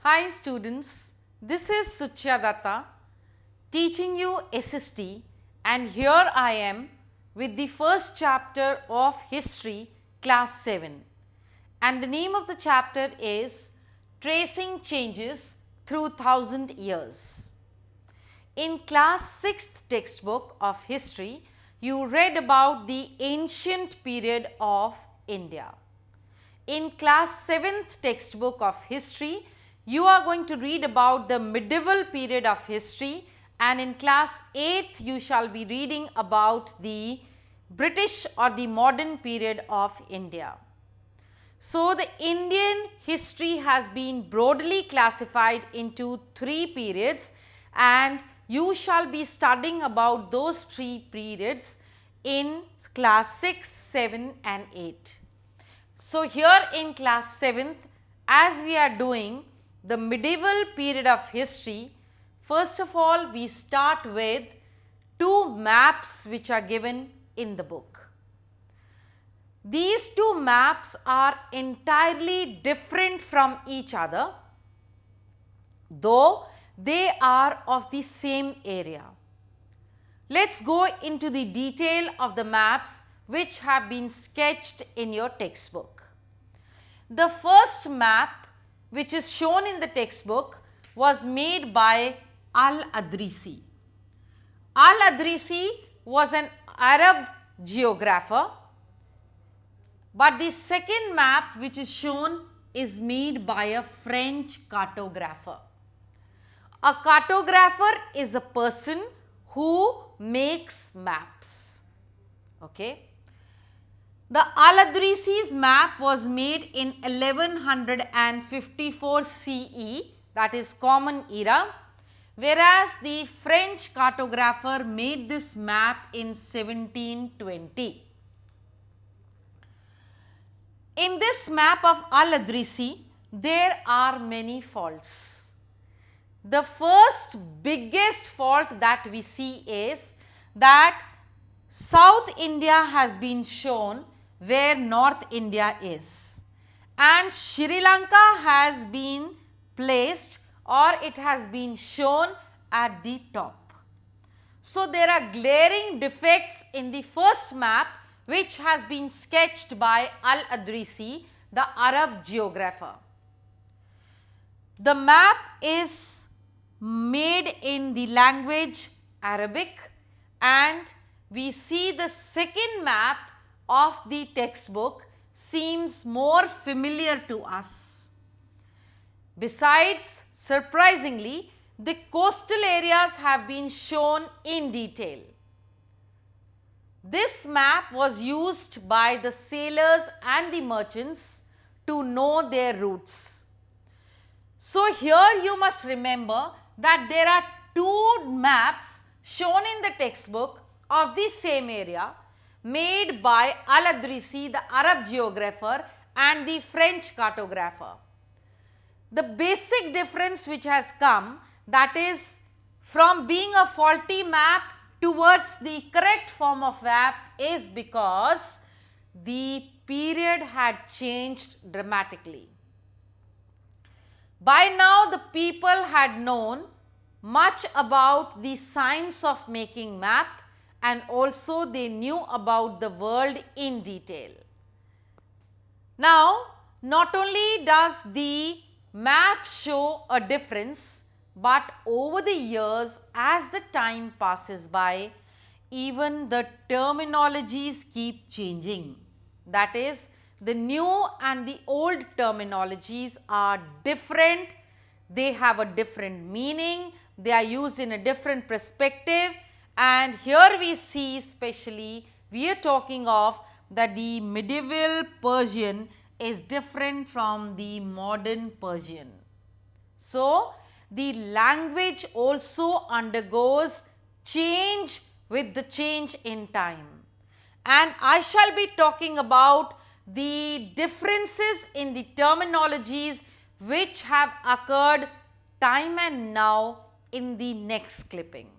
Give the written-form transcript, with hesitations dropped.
Hi students, this is Suchya Datta teaching you SST, and here I am with the first chapter of History class 7, and the name of the chapter is Tracing Changes Through 1000 Years. In class 6th textbook of history, you read about the ancient period of India. In class 7th textbook of history, you are going to read about the medieval period of history, and in class 8th you shall be reading about the British or the modern period of India. So, the Indian history has been broadly classified into 3 periods, and you shall be studying about those 3 periods in class 6, 7 and 8. So, here in class 7th, as we are doing the medieval period of history, first of all we start with 2 maps which are given in the book. These 2 maps are entirely different from each other, though they are of the same area. Let us go into the detail of the maps which have been sketched in your textbook. The first map which is shown in the textbook was made by Al-Adrisi. Al-Adrisi was an Arab geographer, but the second map which is shown is made by a French cartographer. A cartographer is a person who makes maps. Okay. The Al-Adrisi's map was made in 1154 CE, that is Common Era, whereas the French cartographer made this map in 1720. In this map of Al-Adrisi, there are many faults. The first biggest fault that we see is that South India has been shown where North India is, and Sri Lanka has been placed, or it has been shown at the top. So, there are glaring defects in the first map which has been sketched by Al-Adrisi, the Arab geographer. The map is made in the language Arabic, and we see the second map of the textbook seems more familiar to us. Besides, surprisingly, the coastal areas have been shown in detail. This map was used by the sailors and the merchants to know their routes. So, here you must remember that there are 2 maps shown in the textbook of the same area made by Al-Adrisi, the Arab geographer, and the French cartographer. The basic difference which has come, that is from being a faulty map towards the correct form of map, is because the period had changed dramatically. By now the people had known much about the science of making map, and also they knew about the world in detail. Now, not only does the map show a difference, but over the years, as the time passes by, even the terminologies keep changing. That is, the new and the old terminologies are different, they have a different meaning, they are used in a different perspective. And here we see, especially we are talking of that the medieval Persian is different from the modern Persian. So, the language also undergoes change with the change in time. And I shall be talking about the differences in the terminologies which have occurred time and now in the next clipping.